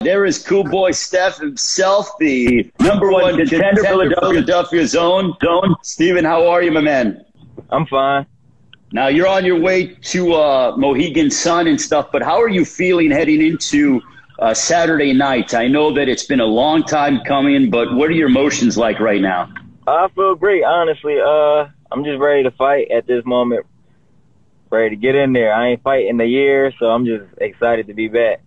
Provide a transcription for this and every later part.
There is cool boy Steph himself, the number one contender, Philadelphia zone. Steven, how are you, my man? I'm fine. Now, you're on your way to Mohegan Sun and stuff, but how are you feeling heading into Saturday night? I know that it's been a long time coming, but what are your emotions like right now? I feel great, honestly. I'm just ready to fight at this moment. Ready to get in there. I ain't fighting in a year, so I'm just excited to be back.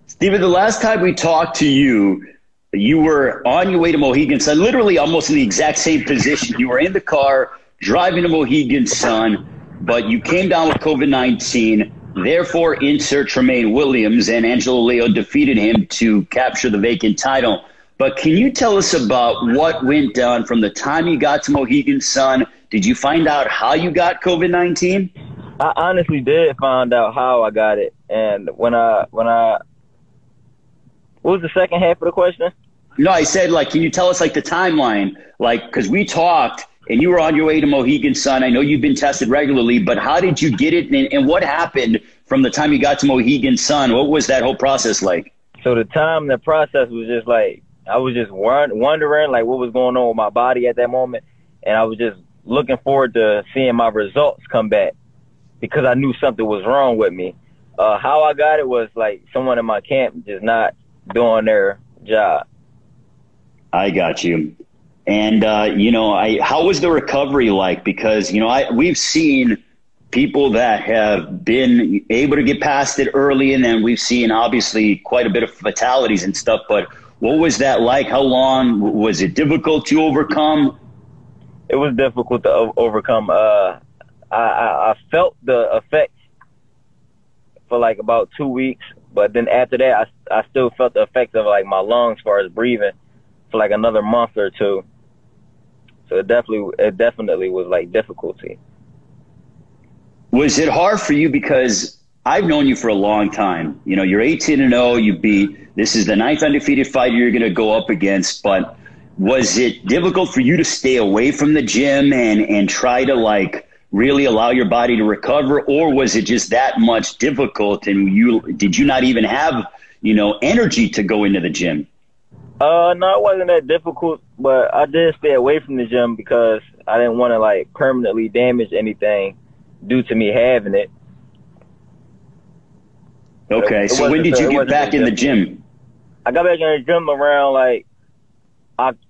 Steven, the last time we talked to you, you were on your way to Mohegan Sun, literally almost in the exact same position. You were in the car driving to Mohegan Sun, but you came down with COVID-19. Therefore, insert Tremaine Williams, and Angelo Leo defeated him to capture the vacant title. But can you tell us about what went down from the time you got to Mohegan Sun? Did you find out how you got COVID-19? I honestly did find out how I got it. And when I what was the second half of the question? No, I said, like, can you tell us, like, the timeline? Like, because we talked, and you were on your way to Mohegan Sun. I know you've been tested regularly, but how did you get it, and what happened from the time you got to Mohegan Sun? What was that whole process like? So the process was just like, I was just wondering, like, what was going on with my body at that moment, and I was just looking forward to seeing my results come back because I knew something was wrong with me. How I got it was, like, someone in my camp just not doing their job. I got you. And, how was the recovery like? Because, we've seen people that have been able to get past it early, and then we've seen, obviously, quite a bit of fatalities and stuff. But what was that like? How long? Was it difficult to overcome? It was difficult to overcome. I felt the effects for, like, about 2 weeks. But then after that, I still felt the effects of, like, my lungs as far as breathing for, like, another month or two. So it definitely was, like, difficulty. Was it hard for you? Because I've known you for a long time. You're 18-0. This is the 9th undefeated fighter you're going to go up against. But was it difficult for you to stay away from the gym and try to, like, really allow your body to recover, or was it just that much difficult and did you not even have, energy to go into the gym? No, it wasn't that difficult, but I did stay away from the gym because I didn't want to, like, permanently damage anything due to me having it. Okay, so when did you get back in the gym? I got back in the gym around, like,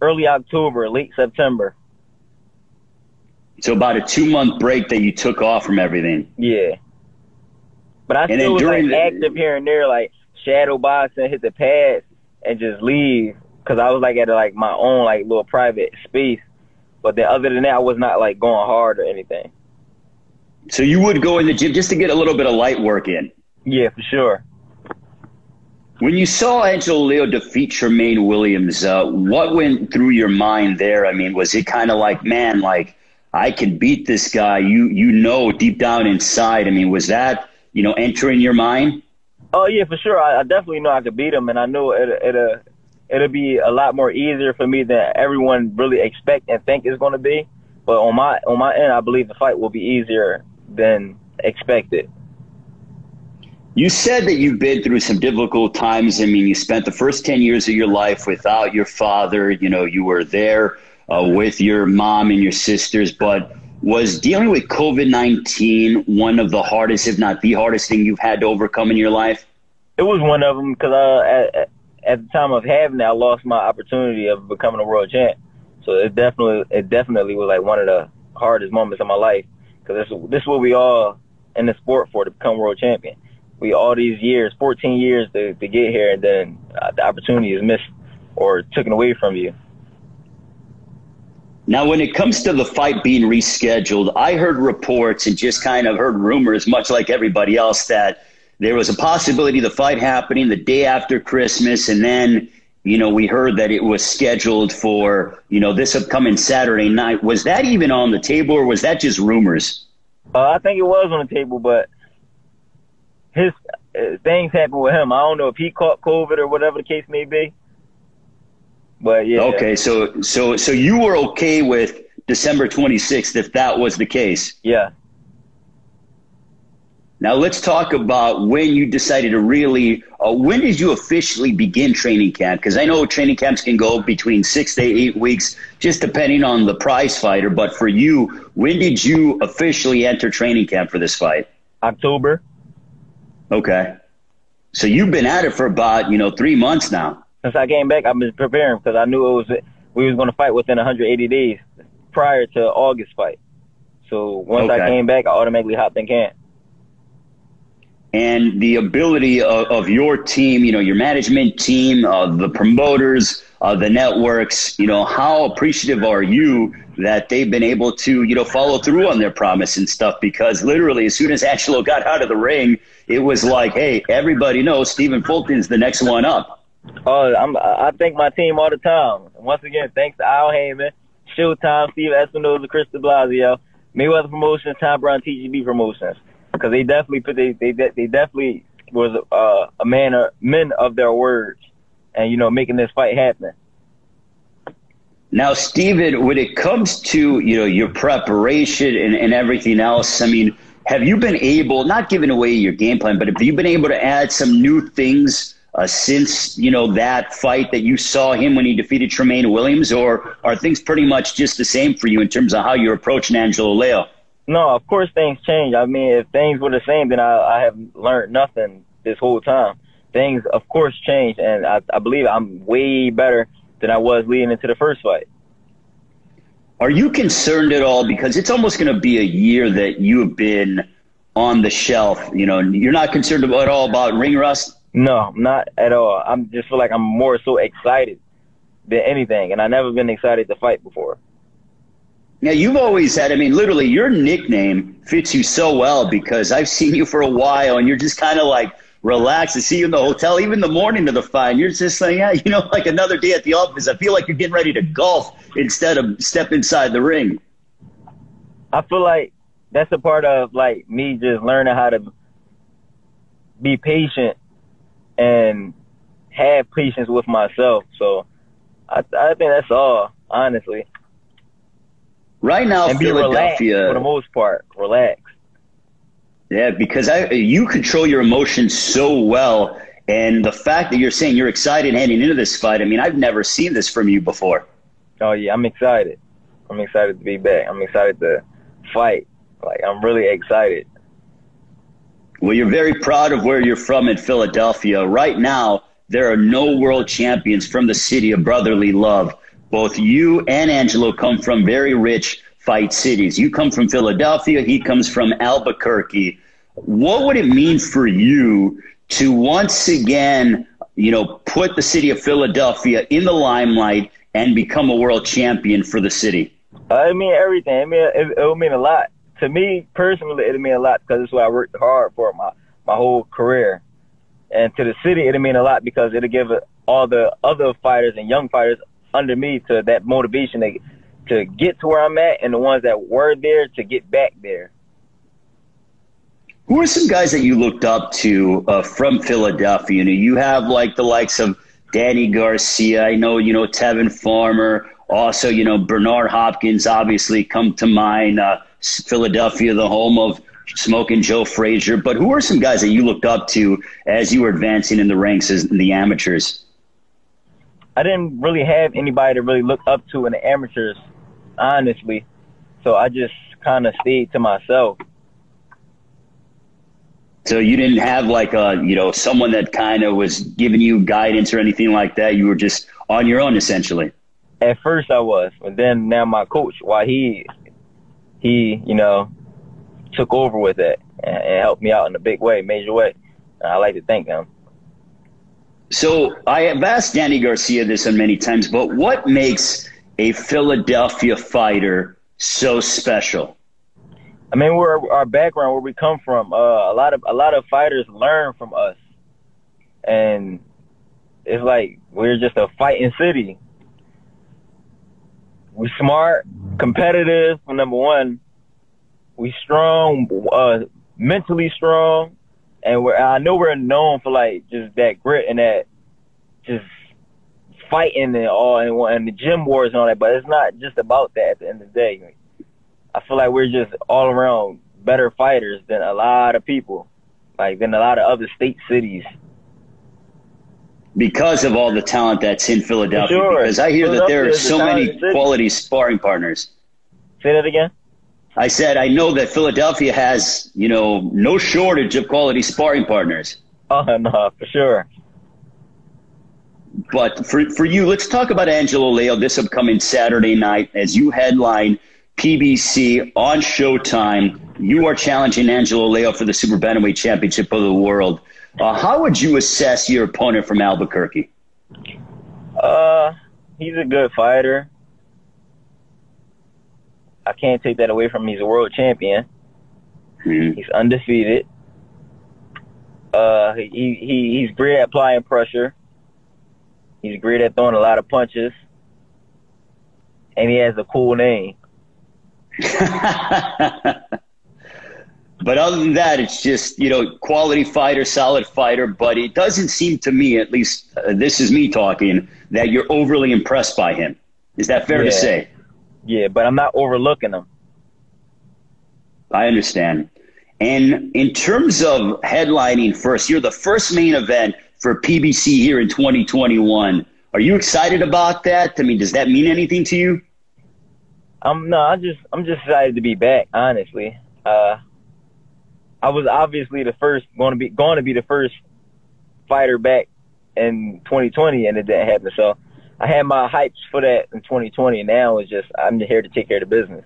early October, late September. So about a 2-month break that you took off from everything. Yeah. But I still was, like, active here and there, like, shadow boxing, hit the pads, and just leave. Because I was, like, at, like, my own, like, little private space. But then other than that, I was not, like, going hard or anything. So you would go in the gym just to get a little bit of light work in? Yeah, for sure. When you saw Angelo Leo defeat Tremaine Williams, what went through your mind there? I mean, was it kind of like, man, like, I can beat this guy, deep down inside? I mean, was that, entering your mind? Oh, yeah, for sure. I definitely know I could beat him, and I know it'll be a lot more easier for me than everyone really expect and think it's going to be. But on my end, I believe the fight will be easier than expected. You said that you've been through some difficult times. I mean, you spent the first 10 years of your life without your father. You were there with your mom and your sisters, but was dealing with COVID-19 one of the hardest, if not the hardest thing you've had to overcome in your life? It was one of them because at the time of having it, I lost my opportunity of becoming a world champ. So it definitely was, like, one of the hardest moments of my life because this is what we all in the sport for, to become world champion. We all these years, 14 years to get here, and then the opportunity is missed or taken away from you. Now, when it comes to the fight being rescheduled, I heard reports and just kind of heard rumors, much like everybody else, that there was a possibility of the fight happening the day after Christmas. And then, we heard that it was scheduled for, this upcoming Saturday night. Was that even on the table, or was that just rumors? I think it was on the table, but his things happened with him. I don't know if he caught COVID or whatever the case may be. But yeah. Okay, so you were okay with December 26th if that was the case? Yeah. Now let's talk about when you decided to really, when did you officially begin training camp? Because I know training camps can go between 6 to 8 weeks, just depending on the prize fighter. But for you, when did you officially enter training camp for this fight? October. Okay. So you've been at it for about, 3 months now. Since I came back, I've been preparing because I knew we was going to fight within 180 days prior to August fight. So once I came back, I automatically hopped in camp. And the ability of your team, your management team, the promoters, the networks, how appreciative are you that they've been able to, follow through on their promise and stuff? Because literally as soon as Angelo got out of the ring, it was like, hey, everybody knows Stephen Fulton's the next one up. Oh, I thank my team all the time. Once again, thanks to Al Heyman, Showtime, Steve Espinoza, Chris de Blasio, Mayweather Promotions, Tom Brown, TGB Promotions. Because they definitely was men of their words, and making this fight happen. Now, Stephen, when it comes to your preparation and everything else, I mean, have you been able, not giving away your game plan, but have you been able to add some new things since that fight that you saw him when he defeated Tremaine Williams, or are things pretty much just the same for you in terms of how you're approaching Angelo Leo? No, of course things change. I mean, if things were the same, then I have learned nothing this whole time. Things, of course, change, and I believe I'm way better than I was leading into the first fight. Are you concerned at all? Because it's almost going to be a year that you have been on the shelf. You're not concerned at all about ring rust? No, not at all. I just feel like I'm more so excited than anything, and I've never been excited to fight before. Now, you've always had, literally your nickname fits you so well because I've seen you for a while and you're just kind of like relaxed. I see you in the hotel, even the morning of the fight. And you're just like, yeah, like another day at the office. I feel like you're getting ready to golf instead of step inside the ring. I feel like that's a part of like me just learning how to be patient and have patience with myself. So I think that's all, honestly. Right now, and be Philadelphia, relaxed for the most part, relax. Yeah, because you control your emotions so well, and the fact that you're saying you're excited heading into this fight, I've never seen this from you before. Oh yeah, I'm excited. I'm excited to be back. I'm excited to fight. Like, I'm really excited. Well, you're very proud of where you're from in Philadelphia. Right now, there are no world champions from the city of brotherly love. Both you and Angelo come from very rich fight cities. You come from Philadelphia. He comes from Albuquerque. What would it mean for you to once again, put the city of Philadelphia in the limelight and become a world champion for the city? I mean, everything. It will mean a lot. To me, personally, it'll mean a lot because it's what I worked hard for my whole career. And to the city, it'll mean a lot because it'll give all the other fighters and young fighters under me to that motivation to get to where I'm at, and the ones that were there to get back there. Who are some guys that you looked up to from Philadelphia? You have like the likes of Danny Garcia. I know, Tevin Farmer. Also, Bernard Hopkins obviously come to mind. Philadelphia, the home of Smoking Joe Frazier. But who are some guys that you looked up to as you were advancing in the ranks as in the amateurs? I didn't really have anybody to really look up to in the amateurs, honestly. So I just kind of stayed to myself. So you didn't have like someone that kind of was giving you guidance or anything like that? You were just on your own, essentially? At first I was, but then now my coach, while he took over with it and helped me out in a big way, major way. I like to thank him. So I have asked Danny Garcia this on many times, but what makes a Philadelphia fighter so special? Our background, where we come from, a lot of fighters learn from us, and it's like we're just a fighting city. We smart, competitive. Number one, we strong, mentally strong. And I know we're known for like just that grit and that just fighting and all, and the gym wars and all that. But it's not just about that. At the end of the day, I feel like we're just all around better fighters than a lot of people, like than a lot of other state cities. Because of all the talent that's in Philadelphia. Sure. Because I hear that there are so many quality sparring partners. Say that again? I said I know that Philadelphia has, no shortage of quality sparring partners. Oh, no, for sure. But for you, let's talk about Angelo Leo this upcoming Saturday night as you headline PBC on Showtime. You are challenging Angelo Leo for the Super Bantamweight Championship of the World. How would you assess your opponent from Albuquerque? He's a good fighter. I can't take that away from him. He's a world champion. He's undefeated. He's great at applying pressure. He's great at throwing a lot of punches. And he has a cool name. But other than that, it's just, quality fighter, solid fighter. But it doesn't seem to me, at least this is me talking, that you're overly impressed by him. Is that fair to say? Yeah, but I'm not overlooking him. I understand. And in terms of headlining first, you're the first main event for PBC here in 2021. Are you excited about that? I mean, does that mean anything to you? I'm just excited to be back, honestly. I was obviously going to be the first fighter back in 2020, and it didn't happen. So I had my hypes for that in 2020, and now it's just I'm here to take care of the business.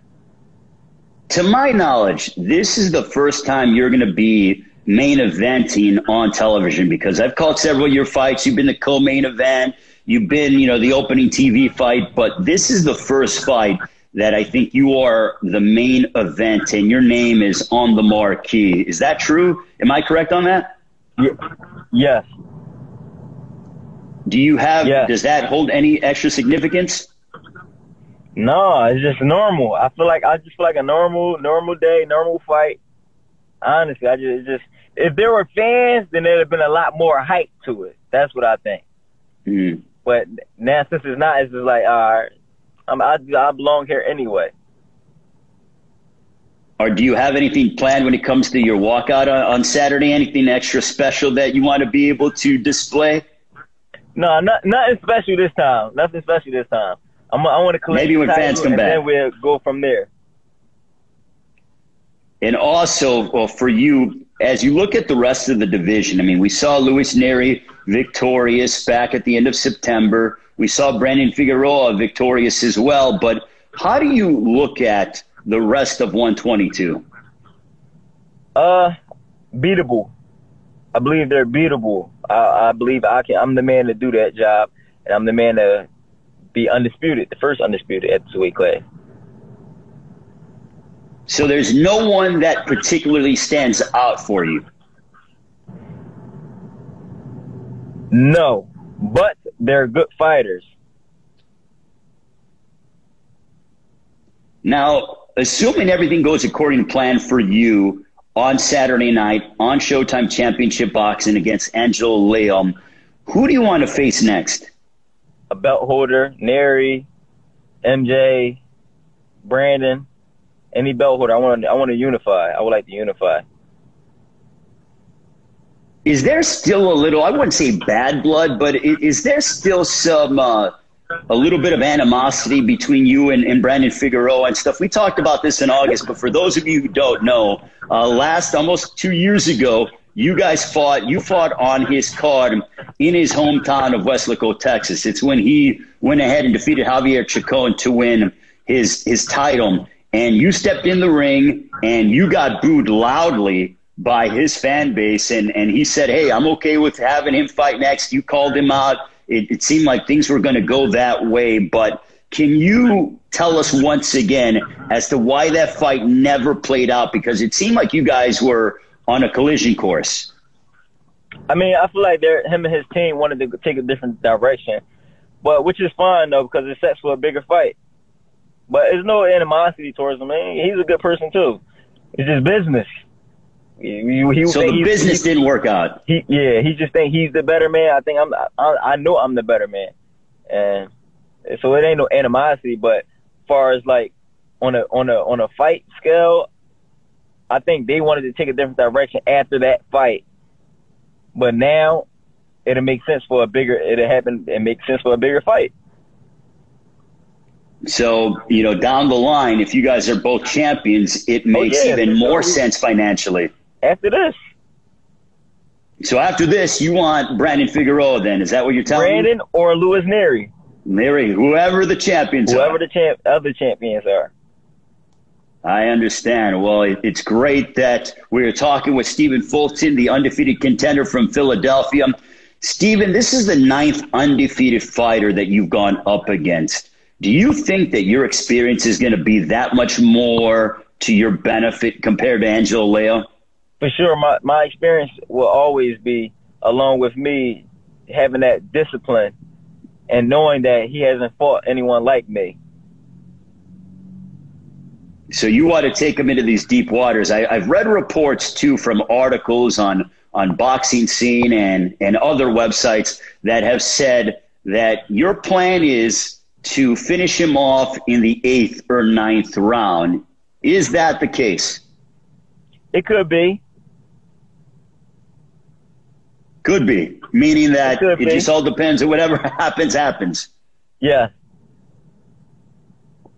To my knowledge, this is the first time you're going to be main eventing on television, because I've called several of your fights. You've been the co-main event. You've been, the opening TV fight. But this is the first fight that I think you are the main event and your name is on the marquee. Is that true? Am I correct on that? Yes. Does that hold any extra significance? No, it's just normal. I just feel like a normal day, normal fight. Honestly, if there were fans, then there'd have been a lot more hype to it. That's what I think. But now since it's not, it's just like, all right, I belong here anyway. Or do you have anything planned when it comes to your walkout on Saturday? Anything extra special that you want to be able to display? No, nothing special this time. Nothing special this time. I want to collect maybe when fans come back, and then we'll go from there. And also, for you, as you look at the rest of the division, I mean, we saw Luis Neri victorious back at the end of September. We saw Brandon Figueroa victorious as well. But how do you look at the rest of 122? Beatable. I believe they're beatable. I believe I'm the man to do that job, and I'm the man to be undisputed, the first undisputed at this weight class. So there's no one that particularly stands out for you? No, but they're good fighters. Now, assuming everything goes according to plan for you on Saturday night on Showtime Championship Boxing against Angelo Leo, who do you want to face next? A belt holder, Neri, MJ, Brandon, any belt holder. I want to unify. I would like to unify. Is there still a little, I wouldn't say bad blood, but is there still some, a little bit of animosity between you and Brandon Figueroa and stuff? We talked about this in August, but for those of you who don't know, almost 2 years ago, you fought on his card in his hometown of Weslaco, Texas. It's when he went ahead and defeated Javier Chacon to win his title. And you stepped in the ring and you got booed loudly by his fan base. And he said, hey, I'm okay with having him fight next. You called him out. It seemed like things were going to go that way. But can you tell us once again as to why that fight never played out? Because it seemed like you guys were on a collision course. I mean, I feel like him and his team wanted to take a different direction, but which is fine though because it sets for a bigger fight. But there's no animosity towards him. Man, he's a good person too. It's just business. So the business didn't work out. He just think he's the better man. I know I'm the better man, and so it ain't no animosity. But as far as like on a fight scale, I think they wanted to take a different direction after that fight. But now it'll make sense for it'll happen and make sense for a bigger fight. So, down the line, if you guys are both champions, it makes even more sense financially. After this. So after this, you want Brandon Figueroa then? Is that what you're telling me? Brandon or Louis Neri. Neri, whoever the champions are. Whoever the other champions are. I understand. Well, it's great that we're talking with Stephen Fulton, the undefeated contender from Philadelphia. Stephen, this is the 9th undefeated fighter that you've gone up against. Do you think that your experience is going to be that much more to your benefit compared to Angelo Leo? For sure. My experience will always be, along with me, having that discipline and knowing that he hasn't fought anyone like me. So you want to take him into these deep waters. I've read reports, too, from articles on Boxing Scene and other websites that have said that your plan is to finish him off in the 8th or 9th round. Is that the case? It could be. Could be, meaning that it just all depends on whatever happens. Yeah.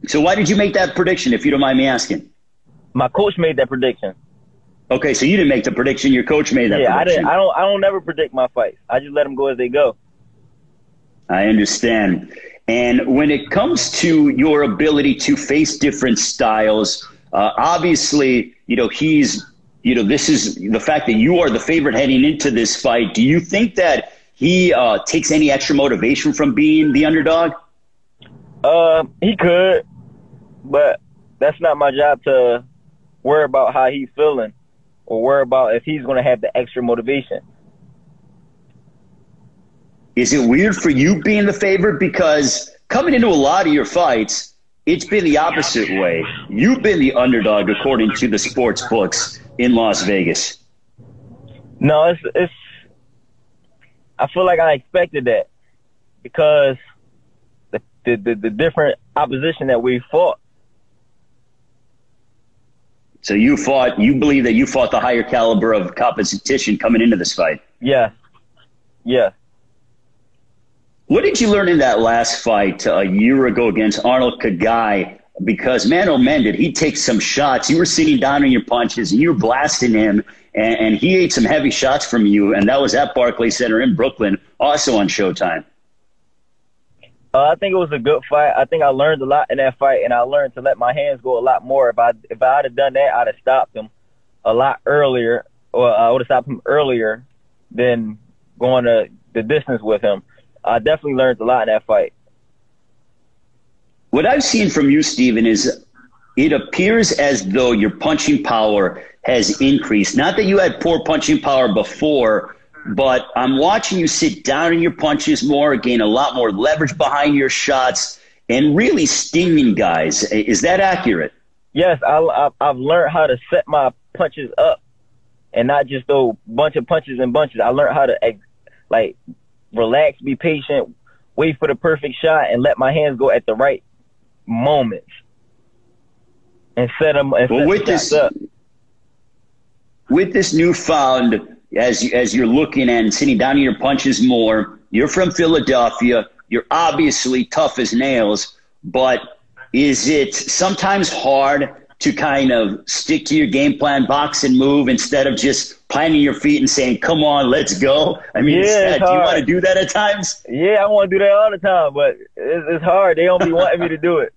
So why did you make that prediction, if you don't mind me asking? My coach made that prediction. Okay, so you didn't make the prediction. Your coach made that prediction. I don't never predict my fights. I just let them go as they go. I understand. And when it comes to your ability to face different styles, obviously, this is the fact that you are the favorite heading into this fight. Do you think that he takes any extra motivation from being the underdog? He could, but that's not my job to worry about how he's feeling or worry about if he's going to have the extra motivation. Is it weird for you being the favorite? Because coming into a lot of your fights, it's been the opposite way. You've been the underdog according to the sports books in Las Vegas. No, it's. I feel like I expected that because the different opposition that we fought. So you believe that you fought the higher caliber of competition coming into this fight? Yeah. Yeah. What did you learn in that last fight a year ago against Arnold Kagai? Because, man, oh, man, did he take some shots. You were sitting down on your punches, and you were blasting him, and he ate some heavy shots from you, and that was at Barclays Center in Brooklyn, also on Showtime. I think it was a good fight. I think I learned a lot in that fight, and I learned to let my hands go a lot more. If I had have done that, I'd have stopped him a lot earlier, or I would have stopped him earlier than going the distance with him. I definitely learned a lot in that fight. What I've seen from you, Stephen, is it appears as though your punching power has increased. Not that you had poor punching power before, but I'm watching you sit down in your punches more, gain a lot more leverage behind your shots, and really stinging guys. Is that accurate? Yes, I've learned how to set my punches up and not just throw a bunch of punches and bunches. I learned how to, relax, be patient, wait for the perfect shot, and let my hands go at the right moments and set them and set the shots up. With this newfound, as you're looking and sitting down in your punches more, you're from Philadelphia, you're obviously tough as nails, but is it sometimes hard to kind of stick to your game plan, box and move, instead of just planting your feet and saying, come on, let's go? I mean, do you want to do that at times? Yeah, I want to do that all the time, but it's hard. They don't be wanting me to do it.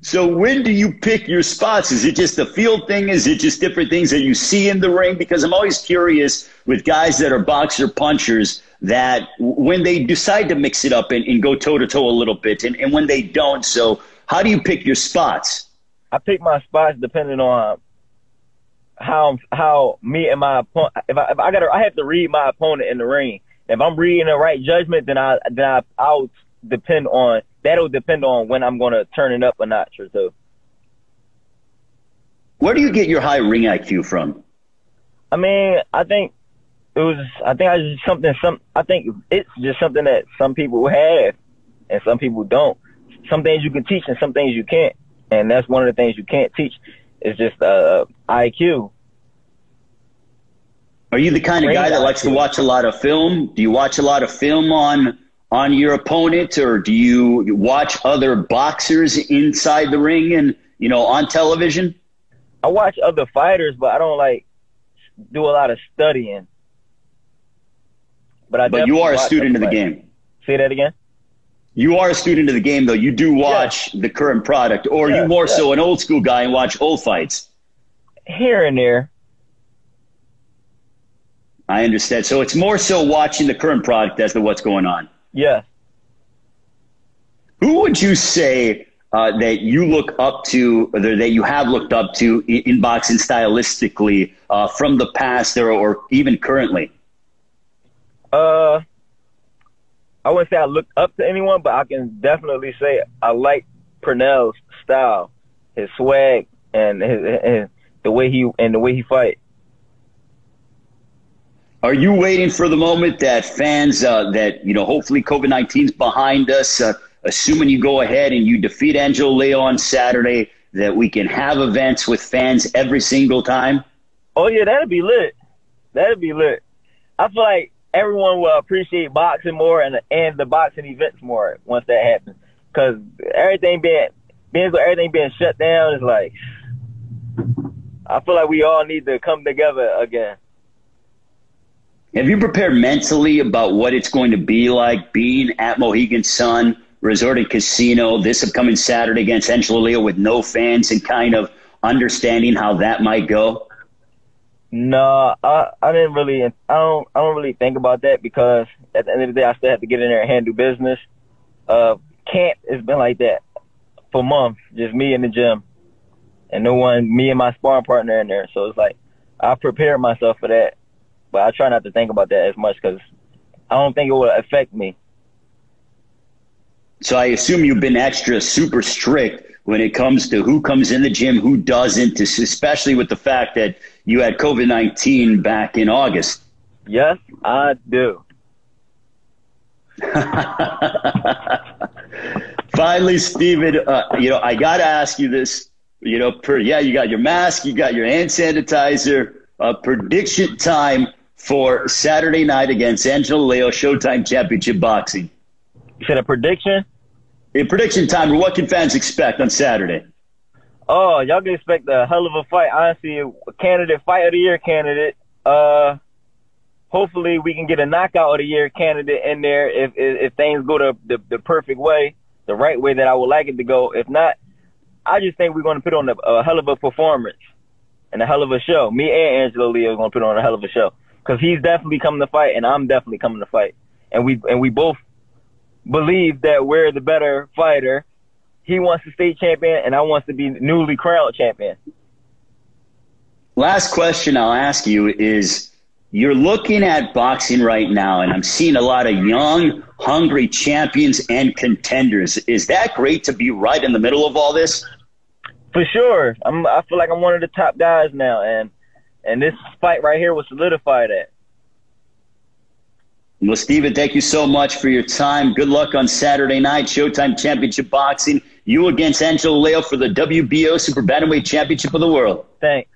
So when do you pick your spots? Is it just a field thing? Is it just different things that you see in the ring? Because I'm always curious with guys that are boxer punchers that when they decide to mix it up and go toe-to-toe a little bit and when they don't. So how do you pick your spots? I pick my spots depending on how me and my opponent. I have to read my opponent in the ring. If I'm reading the right judgment, then I'll depend on. That'll depend on when I'm going to turn it up a notch or so. Where do you get your high ring IQ from? I mean, I think it's just something that some people have and some people don't. Some things you can teach and some things you can't. And that's one of the things you can't teach It's just IQ. Are you the kind of guy that likes to watch a lot of film? Do you watch a lot of film on your opponent, or do you watch other boxers inside the ring and, you know, on television? I watch other fighters, but I don't like do a lot of studying. But you are a student of the game. Say that again? You are a student of the game, though. You do watch the current product, or are you more so an old school guy and watch old fights? Here and there. I understand. So it's more so watching the current product as to what's going on. Yeah. Who would you say that you look up to, or that you have looked up to in boxing stylistically from the past or even currently? I wouldn't say I look up to anyone, but I can definitely say I like Purnell's style, his swag, and the way he fight. Are you waiting for the moment that fans, that, you know, hopefully COVID-19's behind us, assuming you go ahead and you defeat Angelo on Saturday, that we can have events with fans every single time? Oh, yeah, that'd be lit. That'd be lit. I feel like everyone will appreciate boxing more and the boxing events more once that happens. Because everything being shut down is like, I feel like we all need to come together again. Have you prepared mentally about what it's going to be like being at Mohegan Sun Resort and Casino this upcoming Saturday against Angelo with no fans, and kind of understanding how that might go? No, I don't really think about that, because at the end of the day, I still have to get in there and handle business. Camp has been like that for months, just me in the gym, and me and my sparring partner in there. So it's like I prepared myself for that. But I try not to think about that as much, because I don't think it will affect me. So I assume you've been super strict when it comes to who comes in the gym, who doesn't, especially with the fact that you had COVID-19 back in August. Yes, I do. Finally, Steven, you know, I got to ask you this. You know, you got your mask, you got your hand sanitizer. Prediction time for Saturday night against Angelo, Showtime Championship Boxing. You said a prediction? A prediction time, or what can fans expect on Saturday? Oh, y'all can expect a hell of a fight. Honestly, a candidate, fight of the year candidate. Hopefully we can get a knockout of the year candidate in there if things go the perfect way, the right way that I would like it to go. If not, I just think we're going to put on a hell of a performance and a hell of a show. Me and Angelo Leo are going to put on a hell of a show, because he's definitely coming to fight and I'm definitely coming to fight. And we both believe that we're the better fighter. He wants to stay champion and I want to be newly crowned champion. Last question I'll ask you is, you're looking at boxing right now, and I'm seeing a lot of young, hungry champions and contenders. Is that great to be right in the middle of all this? For sure. I feel like I'm one of the top guys now, and this fight right here will solidify that. Well, Steven, thank you so much for your time. Good luck on Saturday night, Showtime Championship Boxing. You against Angelo for the WBO Super Bantamweight Championship of the World. Thanks.